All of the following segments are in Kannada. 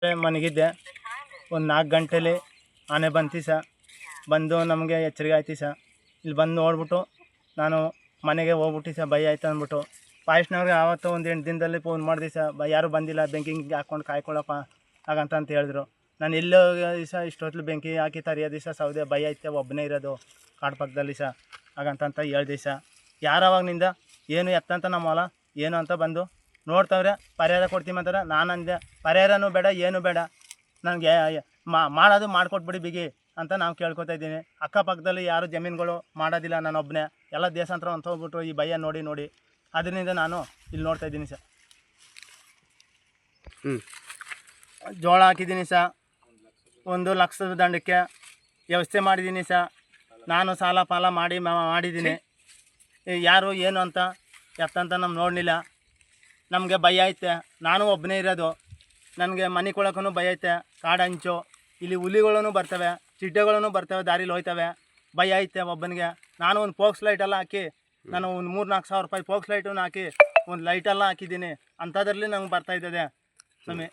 ಮನಗಿದ್ದೆ. ಒಂದು 4 ಗಂಟೆಲಿ ಆನೆ ಬಂತು ಸಹ. ಬಂದು ನಮಗೆ ಎಚ್ಚರಿಕೆ ಆಯ್ತು ಸಹ. ಇಲ್ಲಿ ಬಂದು ನೋಡ್ಬಿಟ್ಟು ನಾನು ಮನೆಗೆ ಹೋಗ್ಬಿಟ್ಟು ಸಹ ಭಯ ಆಯ್ತು ಅಂದ್ಬಿಟ್ಟು ಫಾರೆಸ್ಟ್ನವ್ರಿಗೆ ಆವತ್ತು ಒಂದು 8 ದಿನದಲ್ಲಿ ಫೋನ್ ಮಾಡಿದೆ ಸಹ. ಯಾರೂ ಬಂದಿಲ್ಲ, ಬೆಂಕಿ ಹಾಕ್ಕೊಂಡು ಕಾಯ್ಕೊಳ್ಳಪ್ಪ ಹಾಗಂತ ಹೇಳಿದ್ರು. ನಾನು ಎಲ್ಲೋ ದಿವಸ ಇಷ್ಟೊತ್ತಲು ಬೆಂಕಿ ಹಾಕಿ ತರಿಯೋ ದಿವಸ ಸೌದೆ ಭಯ ಐತೆ, ಒಬ್ಬನೇ ಇರೋದು ಕಾಡು ಪಕ್ಕದಲ್ಲಿ ಸಹ ಹಾಗಂತ ಹೇಳ್ದೆ ಸಹ. ಯಾರವಾಗನಿಂದ ಏನು ಎತ್ತಂತ ನಮ್ಮ ಹೊಲ ಏನು ಅಂತ ಬಂದು ನೋಡ್ತವ್ರೆ, ಪರಿಹಾರ ಕೊಡ್ತೀವಿ ಅಂತಾರೆ. ನಾನು ಅಂದೆ ಪರಿಹಾರನೂ ಬೇಡ ಏನೂ ಬೇಡ, ನನಗೆ ಮಾಡೋದು ಮಾಡಿಕೊಟ್ಬಿಡಿ ಬಿಗಿ ಅಂತ ನಾವು ಕೇಳ್ಕೊತಾ ಇದ್ದೀನಿ. ಅಕ್ಕಪಕ್ಕದಲ್ಲಿ ಯಾರು ಜಮೀನುಗಳು ಮಾಡೋದಿಲ್ಲ, ನಾನೊಬ್ಬನೇ. ಎಲ್ಲ ದೇಶಾಂತರ ಅಂತ ಹೋಗ್ಬಿಟ್ಟು ಈ ಭಯ ನೋಡಿ ನೋಡಿ ಅದರಿಂದ ನಾನು ಇಲ್ಲಿ ನೋಡ್ತಾ ಇದ್ದೀನಿ ಸರ್. ಜೋಳ ಹಾಕಿದ್ದೀನಿ ಸರ್, 1 ಲಕ್ಷದ ದಂಡಕ್ಕೆ ವ್ಯವಸ್ಥೆ ಮಾಡಿದ್ದೀನಿ ಸರ್. ನಾನು ಸಾಲ ಪಾಲ ಮಾಡಿದ್ದೀನಿ. ಯಾರು ಏನು ಅಂತ ಎತ್ತಂತ ನಮ್ಗೆ ನೋಡಲಿಲ್ಲ. ನಮಗೆ ಭಯ ಐತೆ, ನಾನು ಒಬ್ಬನೇ ಇರೋದು. ನನಗೆ ಮನೆ ಕೊಳಕ್ಕೂ ಭಯ ಐತೆ. ಕಾಡು ಅಂಚು, ಇಲ್ಲಿ ಹುಲಿಗಳೂ ಬರ್ತವೆ, ಚಿಟ್ಟೆಗಳೂ ಬರ್ತವೆ, ದಾರಿಲಿ ಹೋಯ್ತವೆ. ಭಯ ಐತೆ ಒಬ್ಬನಿಗೆ. ನಾನು ಒಂದು ಫೋಕ್ಸ್ ಲೈಟೆಲ್ಲ ಹಾಕಿ, ನಾನು ಒಂದು 3-4 ಸಾವಿರ ರೂಪಾಯಿ ಫೋಕ್ಸ್ ಲೈಟನ್ನು ಹಾಕಿ ಒಂದು ಲೈಟೆಲ್ಲ ಹಾಕಿದ್ದೀನಿ. ಅಂಥದ್ರಲ್ಲಿ ನಂಗೆ ಬರ್ತಾಯಿದ್ದದೆ ಸ್ವಾಮಿ.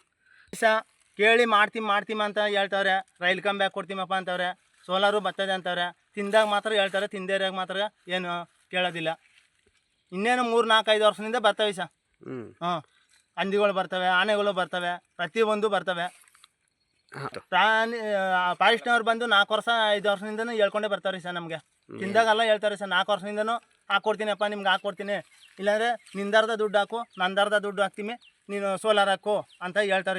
ಸಹ ಕೇಳಿ ಮಾಡ್ತೀವಿ ಅಂತ ಹೇಳ್ತವ್ರೆ. ರೈಲ್ ಕಂಬ ಕೊಡ್ತೀಮಪ್ಪ ಅಂತವ್ರೆ, ಸೋಲಾರು ಬರ್ತದೆ ಅಂತವ್ರೆ. ತಿಂದಾಗ ಮಾತ್ರ ಹೇಳ್ತಾರೆ, ತಿಂದೇರಾಗ ಮಾತ್ರ ಏನು ಕೇಳೋದಿಲ್ಲ. ಇನ್ನೇನು 3-4-5 ವರ್ಷದಿಂದ ಬರ್ತವೆ ಸರ್. ಹಂದಿಗಳು ಬರ್ತವೆ, ಆನೆಗಳು ಬರ್ತವೆ, ಪ್ರತಿಯೊಂದು ಬರ್ತವೆ. ಫಾರೆಸ್ಟ್ನವ್ರು ಬಂದು 4 ವರ್ಷ 5 ವರ್ಷದಿಂದನೂ ಹೇಳ್ಕೊಂಡೇ ಬರ್ತಾರೆ ಸರ್. ನಮಗೆ ತಿಂದಾಗೆಲ್ಲ ಹೇಳ್ತಾರೆ ಸರ್, 4 ವರ್ಷದಿಂದನೂ ಹಾಕ್ಕೊಡ್ತೀನಪ್ಪ ನಿಮ್ಗೆ, ಹಾಕ್ಕೊಡ್ತೀನಿ. ಇಲ್ಲಾಂದರೆ ನಿಂದರ್ಧ ದುಡ್ಡು ಹಾಕು, ನಂದರ್ಧ ದುಡ್ಡು ಹಾಕ್ತೀನಿ, ನೀನು ಸೋಲಾರ್ ಹಾಕು ಅಂತ ಹೇಳ್ತಾರೆ.